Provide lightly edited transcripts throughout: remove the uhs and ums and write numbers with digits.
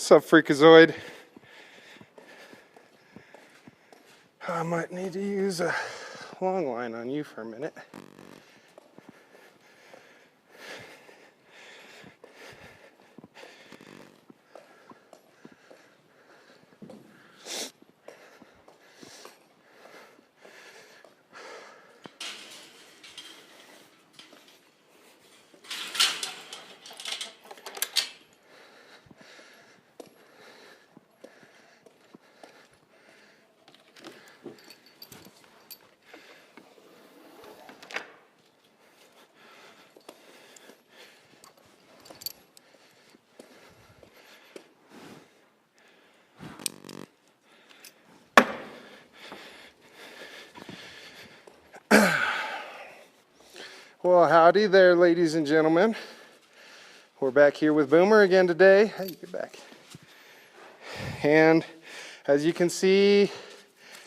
What's up, Freakazoid? I might need to use a long line on you for a minute. Well, howdy there, ladies and gentlemen. We're back here with Boomer again today. Hey, get back. And as you can see,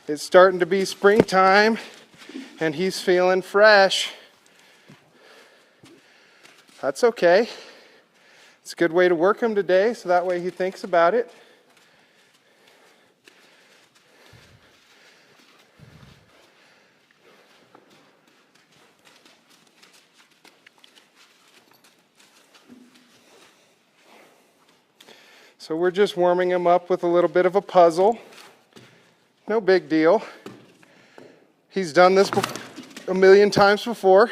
it's starting to be springtime, and he's feeling fresh. That's okay. It's a good way to work him today, so that way he thinks about it. So we're just warming him up with a little bit of a puzzle. No big deal. He's done this a million times before.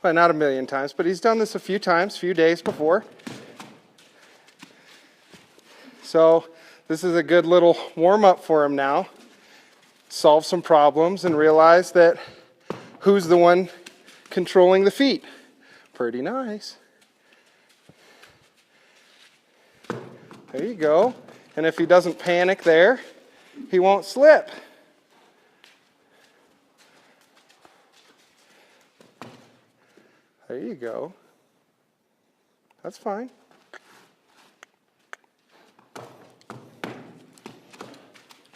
Well, not a million times, but he's done this a few times, few days before. So this is a good little warm-up for him now. Solve some problems and realize that who's the one controlling the feet. Pretty nice. There you go. And if he doesn't panic there, he won't slip. There you go. That's fine.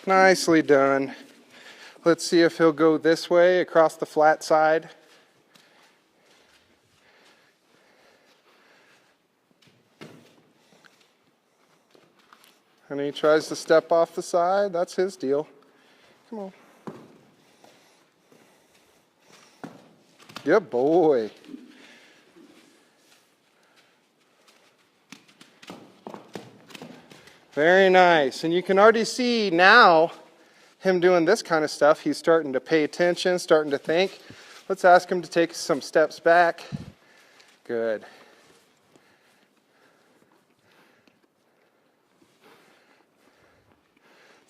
Nicely done. Let's see if he'll go this way across the flat side. And he tries to step off the side. That's his deal. Come on. Good boy. Very nice. And you can already see now him doing this kind of stuff. He's starting to pay attention, starting to think. Let's ask him to take some steps back. Good.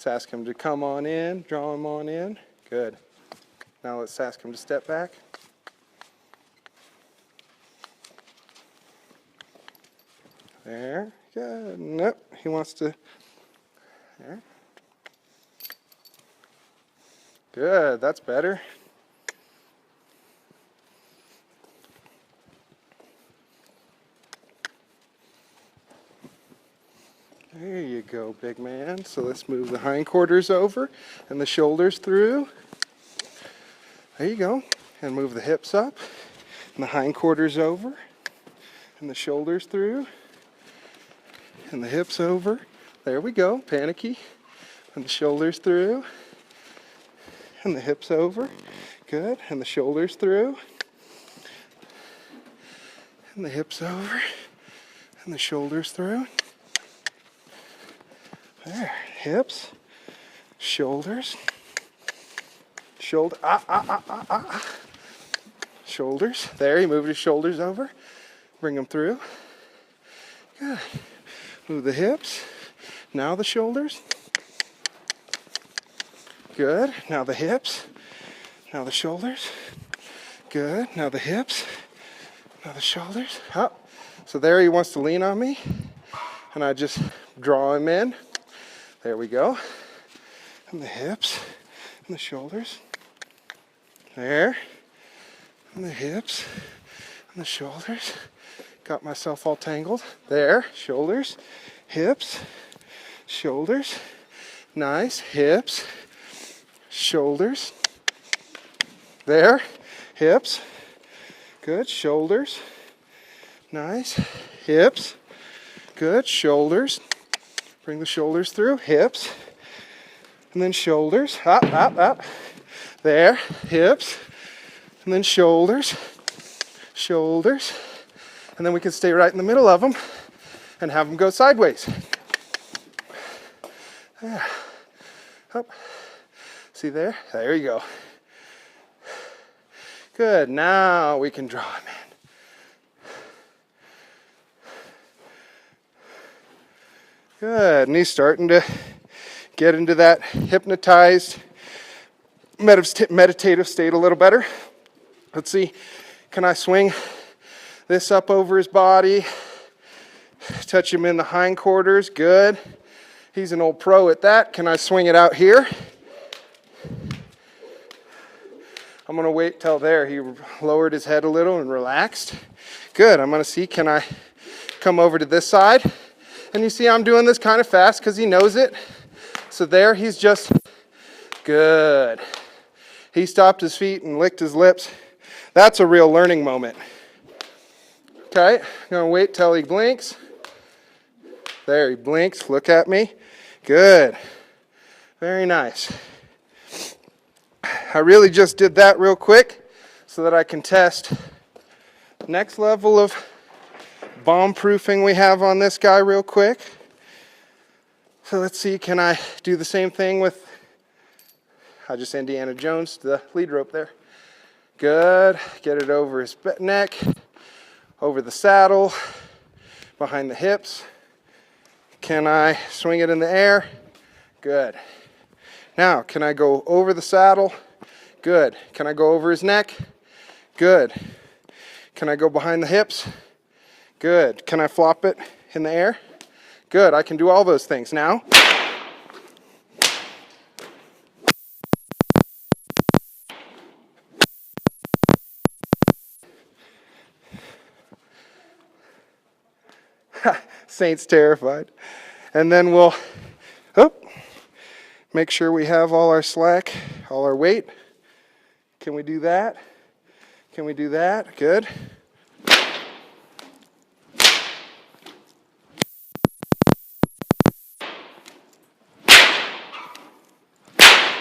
Let's ask him to come on in, draw him on in. Good. Now let's ask him to step back. There. Good. Nope. He wants to. There. Good. That's better. There you go, big man. So let's move the hindquarters over and the shoulders through. There you go. And move the hips up and the hindquarters over and the shoulders through and the hips over. There we go. Panicky. And the shoulders through and the hips over. Good. And the shoulders through and the hips over and the shoulders through. There, hips, shoulders, shoulders. There, he moved his shoulders over. Bring them through. Good. Move the hips. Now the shoulders. Good. Now the hips. Now the shoulders. Good. Now the hips. Now the shoulders. Up. So there he wants to lean on me. And I just draw him in. There we go. And the hips and the shoulders. There. And the hips and the shoulders. Got myself all tangled. There. Shoulders. Hips. Shoulders. Nice. Hips. Shoulders. There. Hips. Good. Shoulders. Nice. Hips. Good. Shoulders. Bring the shoulders through. Hips. And then shoulders. Up, up, up. There. Hips. And then shoulders. Shoulders. And then we can stay right in the middle of them and have them go sideways. There. Up. See there? There you go. Good. Now we can draw them in. Good. And he's starting to get into that hypnotized meditative state a little better. Let's see. Can I swing this up over his body? Touch him in the hindquarters. Good. He's an old pro at that. Can I swing it out here? I'm going to wait till there. He lowered his head a little and relaxed. Good. I'm going to see, can I come over to this side? And you see I'm doing this kind of fast because he knows it. So there, he's just good. He stopped his feet and licked his lips. That's a real learning moment. Okay, I'm going to wait till he blinks. There, he blinks. Look at me. Good. Very nice. I really just did that real quick so that I can test the next level of bomb proofing we have on this guy real quick. So let's see, can I do the same thing with, I just Indiana Jones the lead rope there. Good. Get it over his neck, over the saddle, behind the hips. Can I swing it in the air? Good. Now, can I go over the saddle? Good. Can I go over his neck? Good. Can I go behind the hips? Good. Can I flop it in the air? Good. I can do all those things. Now, Saint's terrified. And then we'll make sure we have all our slack, all our weight. Can we do that? Can we do that? Good.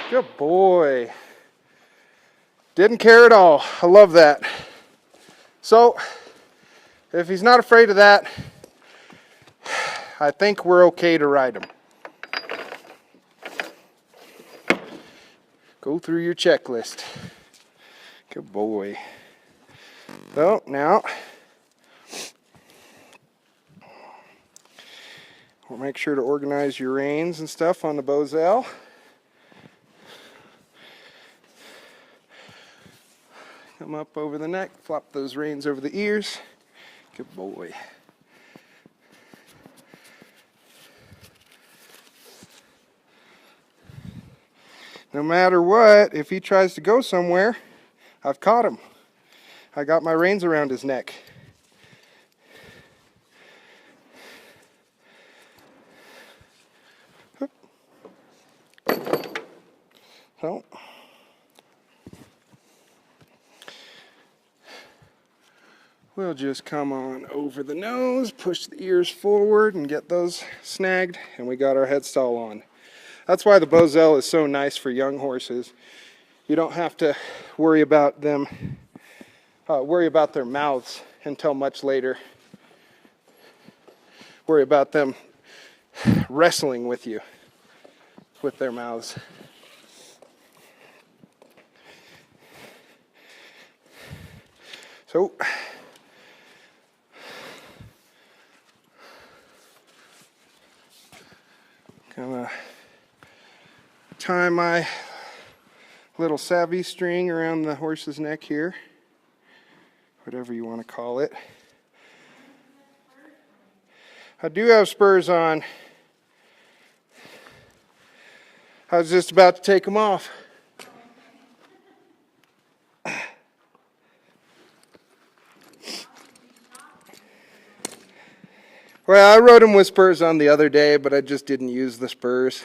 Good boy. Didn't care at all. I love that. So, if he's not afraid of that, I think we're okay to ride him. Go through your checklist. Good boy. So, now, we'll make sure to organize your reins and stuff on the Bosel. Come up over the neck, flop those reins over the ears. Good boy. No matter what, if he tries to go somewhere, I've caught him. I got my reins around his neck. So, we'll just come on over the nose, push the ears forward and get those snagged, and we got our head stall on. That's why the Bosel is so nice for young horses. You don't have to worry about them, worry about their mouths until much later. Worry about them wrestling with you with their mouths. So, gonna tie my little savvy string around the horse's neck here, whatever you want to call it. I do have spurs on. I was just about to take them off. Well, I rode him with spurs on the other day, but I just didn't use the spurs.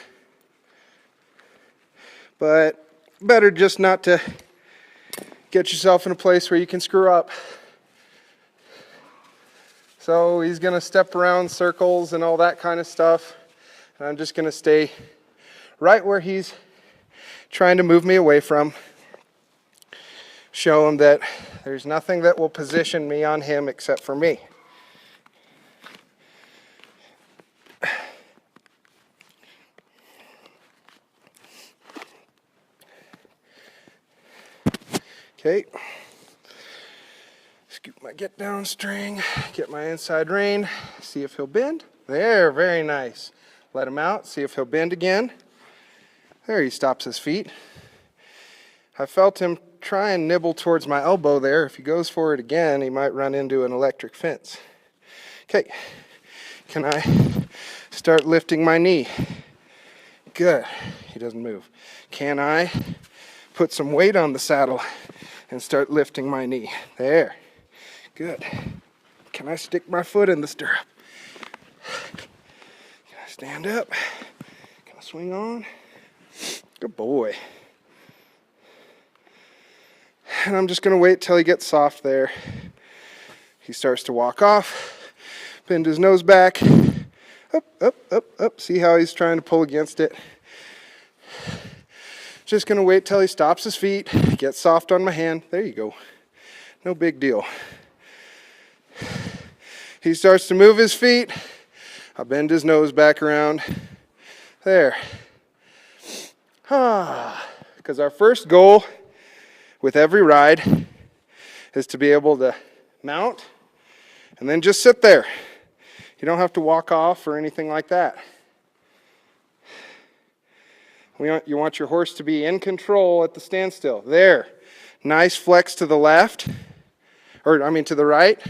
But better just not to get yourself in a place where you can screw up. So he's going to step around circles and all that kind of stuff. And I'm just going to stay right where he's trying to move me away from. Show him that there's nothing that will position me on him except for me. Okay. Scoop my get down string, get my inside rein, see if he'll bend. There, very nice. Let him out, see if he'll bend again. There, he stops his feet. I felt him try and nibble towards my elbow there. If he goes for it again, he might run into an electric fence. Okay, can I start lifting my knee? Good, he doesn't move. Can I put some weight on the saddle and start lifting my knee? There, good. Can I stick my foot in the stirrup? Can I stand up? Can I swing on? Good boy. And I'm just going to wait till he gets soft there. He starts to walk off, bend his nose back, up, up, up, up. See how he's trying to pull against it? Just going to wait till he stops his feet, gets soft on my hand. There you go. No big deal. He starts to move his feet. I'll bend his nose back around. There. Because our first goal with every ride is to be able to mount and then just sit there. You don't have to walk off or anything like that. You want your horse to be in control at the standstill. There. Nice flex to the left. To the right.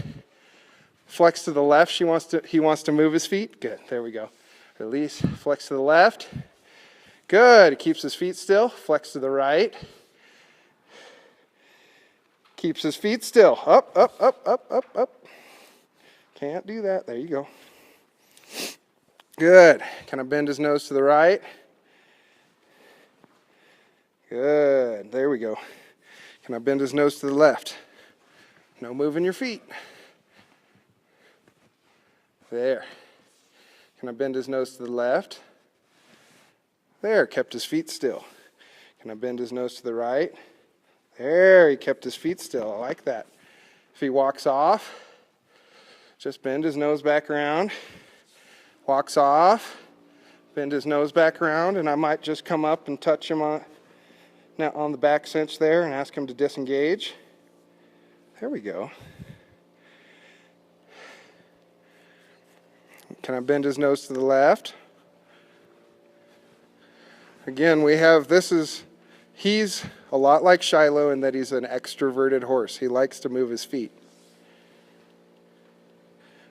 Flex to the left. He wants to move his feet. Good. There we go. Release. Flex to the left. Good. He keeps his feet still. Flex to the right. Keeps his feet still. Up, up, up, up, up, up. Can't do that. There you go. Good. Can I bend his nose to the right? Good. There we go. Can I bend his nose to the left? No moving your feet. There. Can I bend his nose to the left? There. Kept his feet still. Can I bend his nose to the right? There, he kept his feet still. I like that. If he walks off, just bend his nose back around. Walks off, bend his nose back around, and I might just come up and touch him on the back cinch there and ask him to disengage. There we go. Can I bend his nose to the left? Again, he's a lot like Shiloh in that he's an extroverted horse. He likes to move his feet,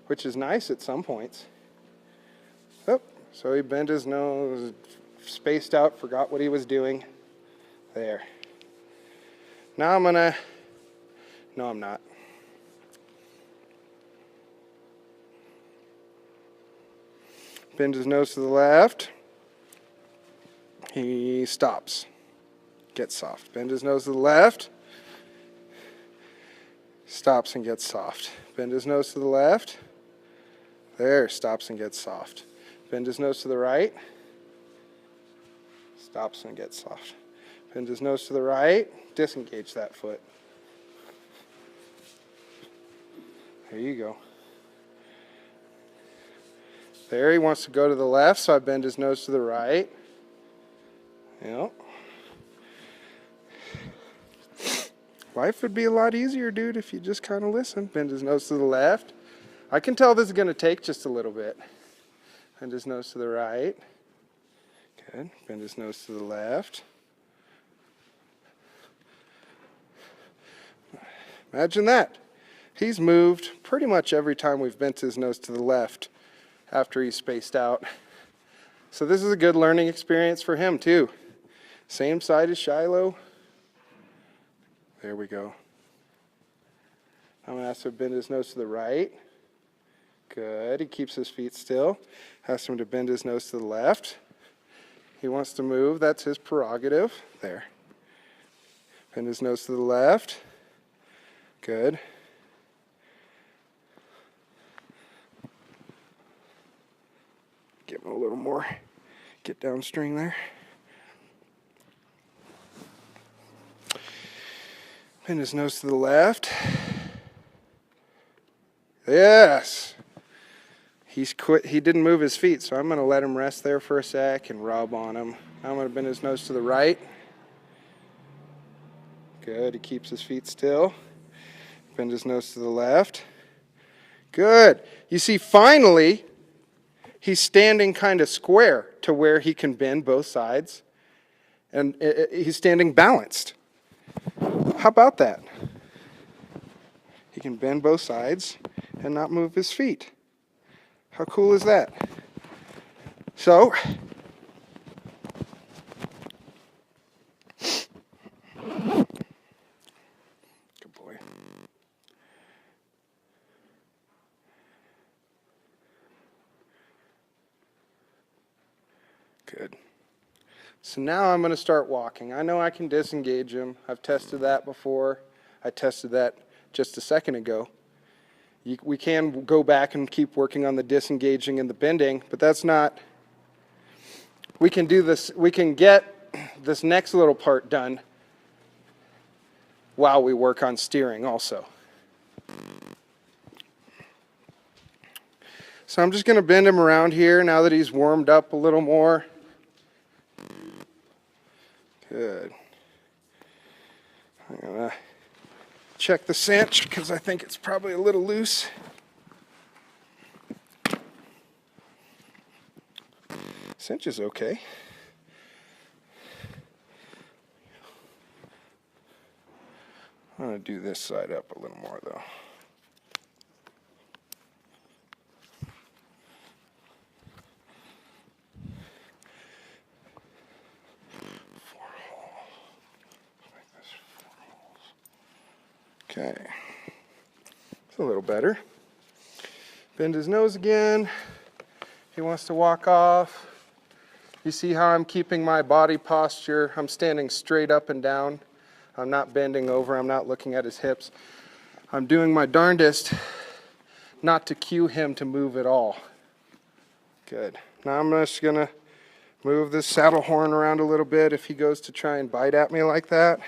which is nice at some points. Oh, so he bent his nose, spaced out, forgot what he was doing. There. Now no, I'm not. Bend his nose to the left. He stops. Gets soft. Bend his nose to the left. Stops and gets soft. Bend his nose to the left. There, stops and gets soft. Bend his nose to the right. Stops and gets soft. Bend his nose to the right. Disengage that foot. There you go. There, he wants to go to the left, so I bend his nose to the right. Yep. Life would be a lot easier, dude, if you just kind of listen. Bend his nose to the left. I can tell this is going to take just a little bit. Bend his nose to the right. Good. Bend his nose to the left. Imagine that. He's moved pretty much every time we've bent his nose to the left after he's spaced out. So this is a good learning experience for him, too. Same side as Shiloh. There we go. I'm going to ask him to bend his nose to the right. Good. He keeps his feet still. Ask him to bend his nose to the left. He wants to move. That's his prerogative. There. Bend his nose to the left. Good. give him a little more get down string there. Bend his nose to the left. Yes. He's quit. He didn't move his feet, so I'm going to let him rest there for a sec and rub on him. I'm going to bend his nose to the right. Good. He keeps his feet still. Bend his nose to the left. Good. You see, finally, he's standing kind of square to where he can bend both sides. And he's standing balanced. How about that? He can bend both sides and not move his feet. How cool is that? So, good boy. Good. So now I'm going to start walking. I know I can disengage him. I've tested that before. I tested that just a second ago. We can go back and keep working on the disengaging and the bending, but that's not, we can do this, we can get this next little part done while we work on steering also. So I'm just going to bend him around here now that he's warmed up a little more. Good. I'm going to check the cinch because I think it's probably a little loose. Cinch is okay. I'm going to do this side up a little more though. Okay, it's a little better. Bend his nose again. He wants to walk off. You see how I'm keeping my body posture? I'm standing straight up and down. I'm not bending over. I'm not looking at his hips. I'm doing my darndest not to cue him to move at all. Good. Now I'm just going to move this saddle horn around a little bit. If he goes to try and bite at me like that,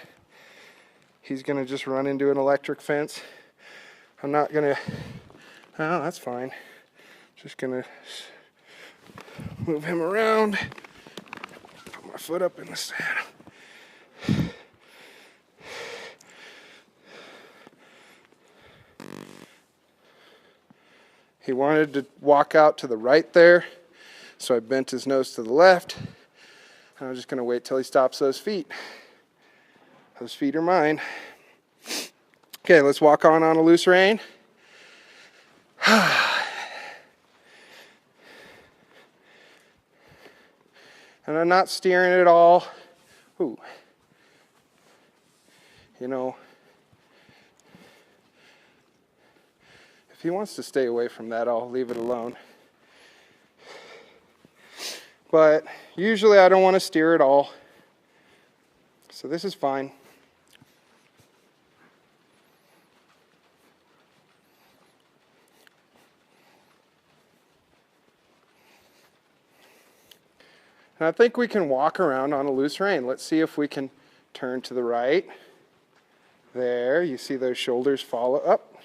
he's going to just run into an electric fence. I'm not going to, oh, that's fine. Just going to move him around. Put my foot up in the saddle. He wanted to walk out to the right there, so I bent his nose to the left. And I'm just going to wait till he stops those feet. Those feet are mine. Okay, let's walk on a loose rein. And I'm not steering it at all. Ooh. You know, if he wants to stay away from that, I'll leave it alone. But usually I don't want to steer at all. So this is fine. And I think we can walk around on a loose rein. Let's see if we can turn to the right. There, you see those shoulders follow up.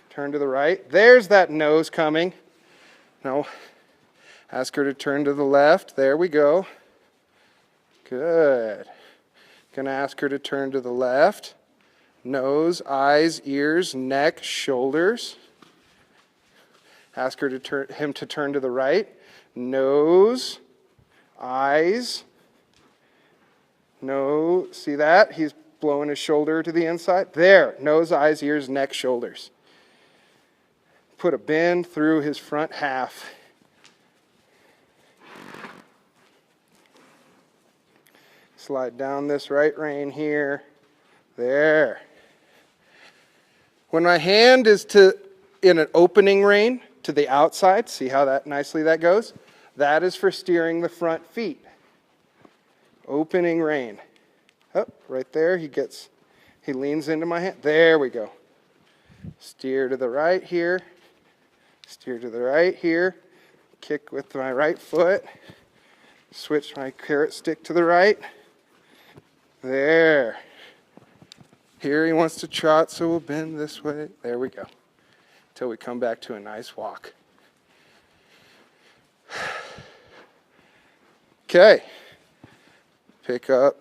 Turn to the right. There's that nose coming. Now, ask her to turn to the left. There we go. Good. Gonna ask her to turn to the left. Nose, eyes, ears, neck, shoulders. Ask her to him to turn to the right. Nose, eyes. No, see that? He's blowing his shoulder to the inside. There, nose, eyes, ears, neck, shoulders. Put a bend through his front half. Slide down this right rein here. There. When my hand is in an opening rein to the outside, see how that nicely that goes? That is for steering the front feet. Opening rein. Oh, right there, he leans into my hand. There we go. Steer to the right here. Steer to the right here. kick with my right foot. Switch my carrot stick to the right. There. Here he wants to trot, so we'll bend this way. There we go. Until we come back to a nice walk. Okay. Pick up.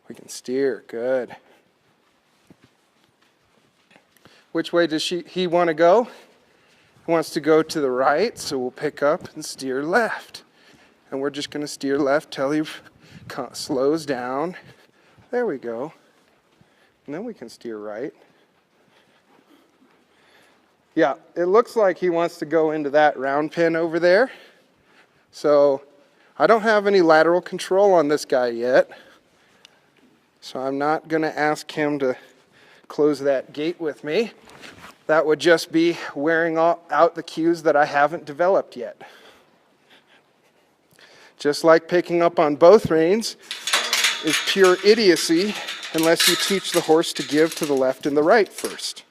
We can steer. Good. Which way does he want to go? He wants to go to the right, so we'll pick up and steer left. And we're just going to steer left till he slows down. There we go. And then we can steer right. Yeah, it looks like he wants to go into that round pin over there. So I don't have any lateral control on this guy yet. So I'm not going to ask him to close that gate with me. That would just be wearing out the cues that I haven't developed yet. Just like picking up on both reins is pure idiocy unless you teach the horse to give to the left and the right first.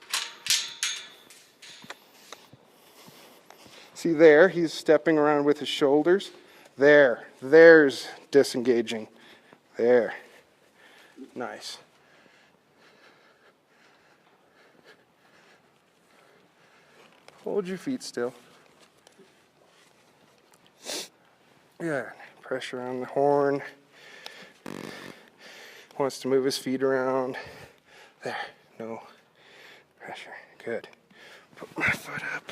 See there, he's stepping around with his shoulders. There's disengaging. There. Nice. Hold your feet still. Yeah, pressure on the horn. Wants to move his feet around. There, no pressure. Good. Put my foot up.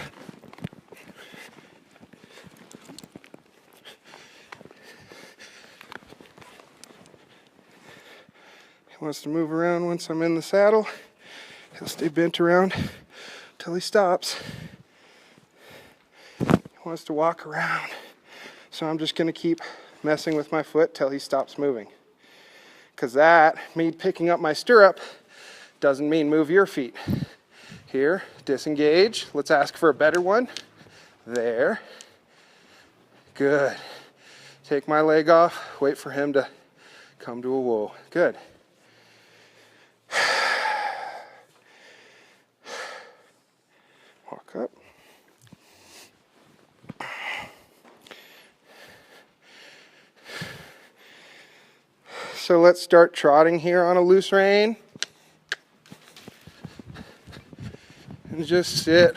He wants to move around once I'm in the saddle. He'll stay bent around until he stops. He wants to walk around. So I'm just going to keep messing with my foot till he stops moving. Because that, me picking up my stirrup, doesn't mean move your feet. Here, disengage. Let's ask for a better one. There. Good. Take my leg off. Wait for him to come to a whoa. Good. Walk up. So let's start trotting here on a loose rein. And just sit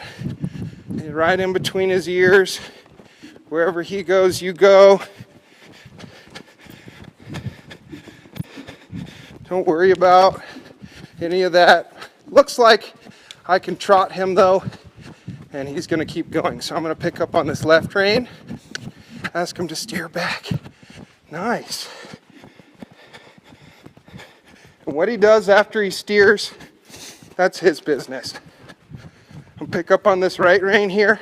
right in between his ears. Wherever he goes, you go. Don't worry about any of that. Looks like I can trot him though, and he's going to keep going. So I'm going to pick up on this left rein, ask him to steer back. Nice. And what he does after he steers, that's his business. I'll pick up on this right rein here.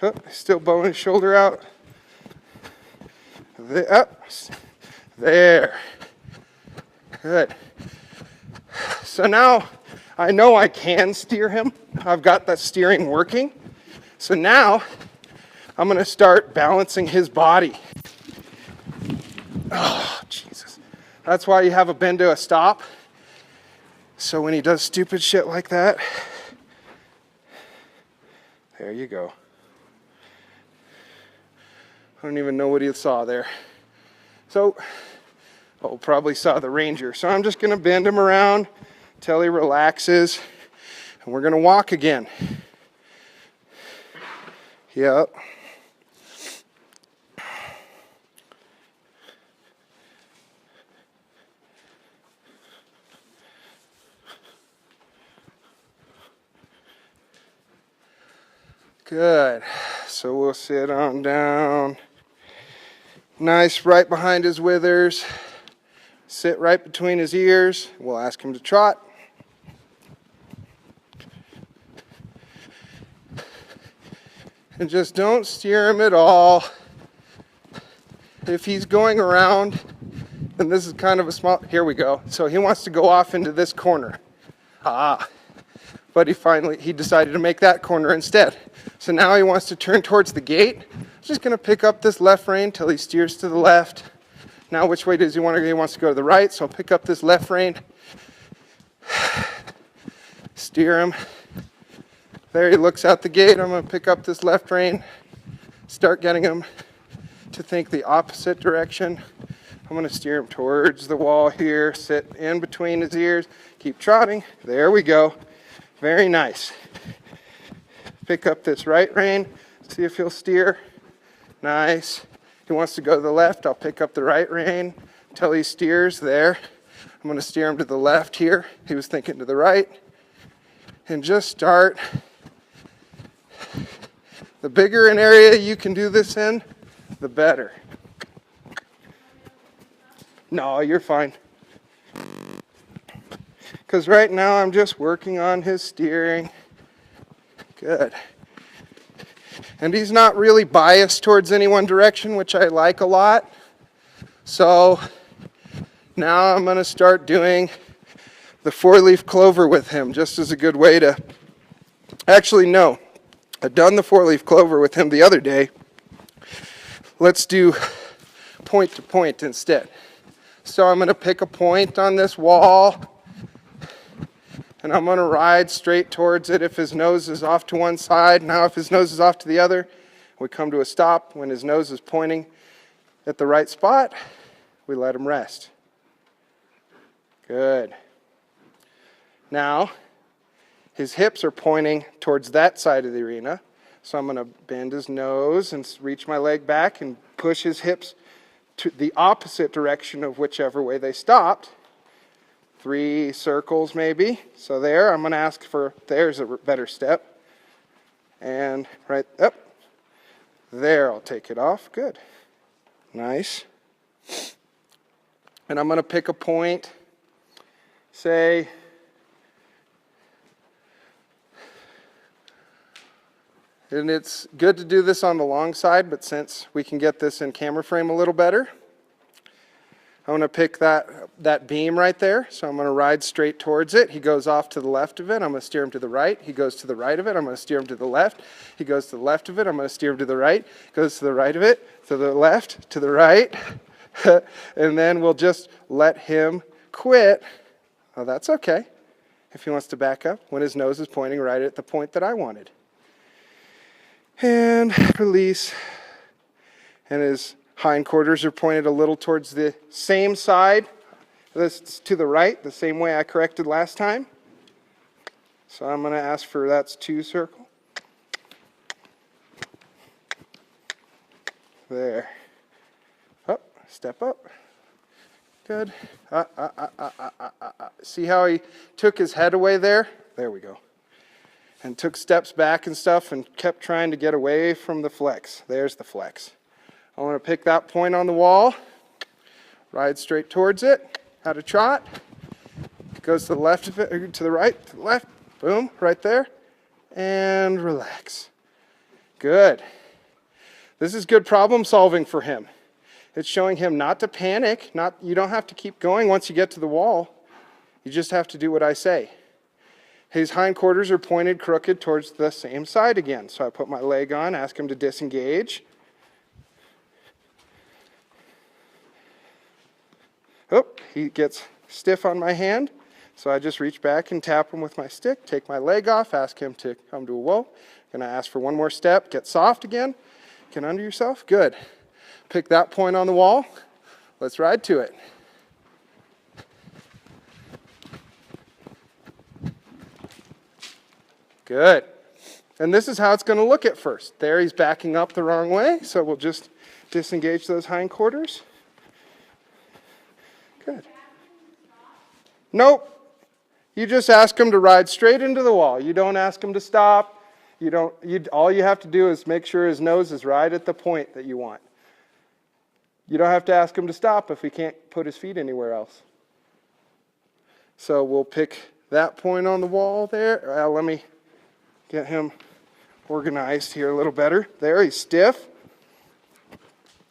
Oh, still bowing his shoulder out. There. Good. So now I know I can steer him. I've got that steering working. So now I'm going to start balancing his body. Oh, Jesus. That's why you have a bend to a stop. So when he does stupid shit like that, there you go. I don't even know what he saw there. So, probably saw the ranger. So I'm just going to bend him around till he relaxes. And we're going to walk again. Yep. Good. So we'll sit on down. Nice, right behind his withers. Sit right between his ears. We'll ask him to trot. And just don't steer him at all. If he's going around, and this is kind of a small, here we go. So he wants to go off into this corner. But he decided to make that corner instead. So now he wants to turn towards the gate. I'm just going to pick up this left rein till he steers to the left. Now which way does he want to go? He wants to go to the right, so I'll pick up this left rein. Steer him. There he looks out the gate. I'm going to pick up this left rein, start getting him to think the opposite direction. I'm going to steer him towards the wall here, sit in between his ears, keep trotting. There we go. Very nice. Pick up this right rein, see if he'll steer. Nice. He wants to go to the left. I'll pick up the right rein until he steers. There. I'm going to steer him to the left here. He was thinking to the right. And just start. The bigger an area you can do this in, the better. No, you're fine. Because right now I'm just working on his steering. Good. And he's not really biased towards any one direction, which I like a lot. So now I'm going to start doing the 4-leaf clover with him, just as a good way to... Actually, no. I've done the 4-leaf clover with him the other day. Let's do point to point instead. So I'm going to pick a point on this wall, and I'm going to ride straight towards it if his nose is off to one side. Now if his nose is off to the other, we come to a stop. When his nose is pointing at the right spot, we let him rest. Good. Now, his hips are pointing towards that side of the arena. So I'm going to bend his nose and reach my leg back and push his hips to the opposite direction of whichever way they stopped. 3 circles maybe. So there, I'm going to ask for, there's a better step. And right up. There, I'll take it off. Good. Nice. And I'm going to pick a point, say, and it's good to do this on the long side, but since we can get this in camera frame a little better, I'm going to pick that beam right there. So I'm going to ride straight towards it. He goes off to the left of it. I'm going to steer him to the right. He goes to the right of it. I'm going to steer him to the left. He goes to the left of it. I'm going to steer him to the right. Goes to the right of it, to the left, to the right. And then we'll just let him quit. Oh, that's okay. If he wants to back up when his nose is pointing right at the point that I wanted. And release. And his hindquarters are pointed a little towards the same side. This to the right, the same way I corrected last time. So I'm going to ask for that's 2 circle. There. Up, step up. Good. See how he took his head away there? There we go. And took steps back and stuff and kept trying to get away from the flex. There's the flex. I want to pick that point on the wall, ride straight towards it, out of trot, goes to the left of it, to the right, to the left, boom, right there, and relax. Good. This is good problem solving for him. It's showing him not to panic, you don't have to keep going once you get to the wall. You just have to do what I say. His hindquarters are pointed crooked towards the same side again. So I put my leg on, ask him to disengage. Oh, he gets stiff on my hand. So I just reach back and tap him with my stick, take my leg off, ask him to come to a whoa. Gonna ask for one more step, get soft again. Get under yourself, good. Pick that point on the wall. Let's ride to it. Good. And this is how it's going to look at first. There he's backing up the wrong way, so we'll just disengage those hindquarters. Good. Nope. You just ask him to ride straight into the wall. You don't ask him to stop. All you have to do is make sure his nose is right at the point that you want. You don't have to ask him to stop if he can't put his feet anywhere else. So we'll pick that point on the wall there. Let me get him organized here a little better. There, he's stiff.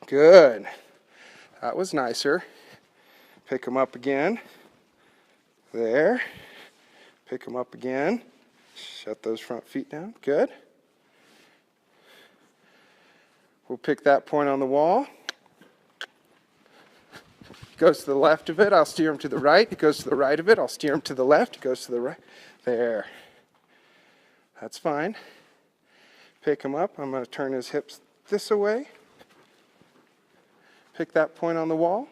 Good. That was nicer. Pick him up again. There. Pick him up again. Shut those front feet down. Good. We'll pick that point on the wall. He goes to the left of it. I'll steer him to the right. He goes to the right of it. I'll steer him to the left. He goes to the right. There. That's fine. Pick him up. I'm going to turn his hips this way. Pick that point on the wall.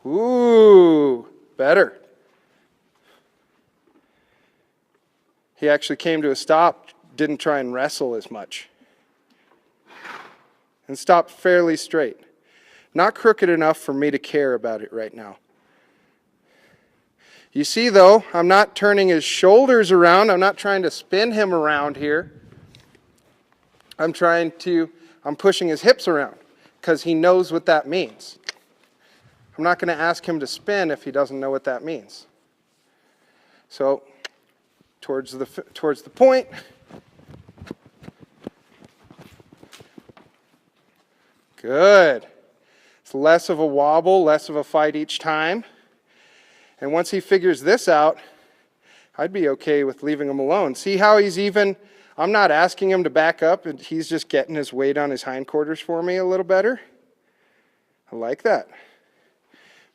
Ooh, better. He actually came to a stop, didn't try and wrestle as much. And stopped fairly straight. Not crooked enough for me to care about it right now. You see though, I'm not turning his shoulders around. I'm not trying to spin him around here. I'm pushing his hips around because he knows what that means. I'm not going to ask him to spin if he doesn't know what that means. So, towards the point. Good. It's less of a wobble, less of a fight each time. And once he figures this out, I'd be okay with leaving him alone. See how he's even, I'm not asking him to back up, and he's just getting his weight on his hindquarters for me a little better. I like that.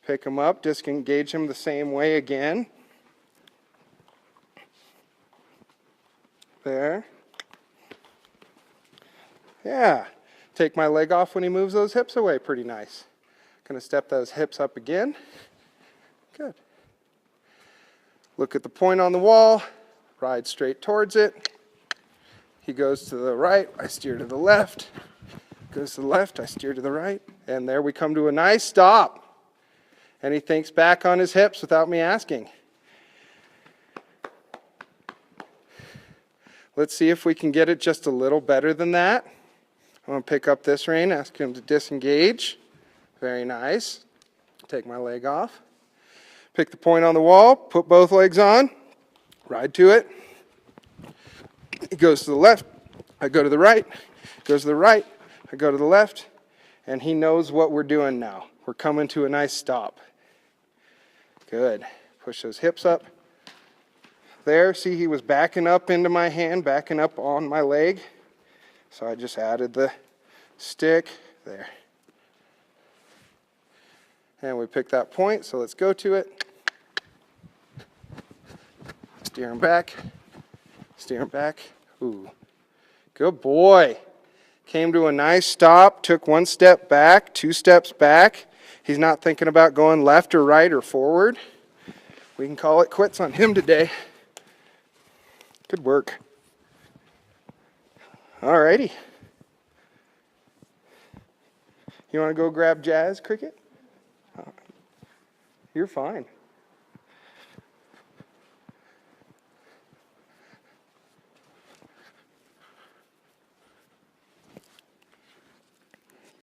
Pick him up, disengage him the same way again. There. Yeah. Take my leg off when he moves those hips away. Pretty nice. Going to step those hips up again. Good. Look at the point on the wall. Ride straight towards it. He goes to the right. I steer to the left. Goes to the left. I steer to the right. And there we come to a nice stop. And he thinks back on his hips without me asking. Let's see if we can get it just a little better than that. I'm going to pick up this rein, ask him to disengage. Very nice. Take my leg off. Pick the point on the wall, put both legs on, ride to it. He goes to the left, I go to the right. Goes to the right, I go to the left. And he knows what we're doing now. We're coming to a nice stop. Good. Push those hips up. There, see, he was backing up into my hand, backing up on my leg. So I just added the stick there. And we pick that point, so let's go to it. Steer him back. Steer him back. Ooh. Good boy. Came to a nice stop, took one step back, 2 steps back. He's not thinking about going left or right or forward. We can call it quits on him today. Good work. Alrighty. You want to go grab Jazz, Cricket? You're fine.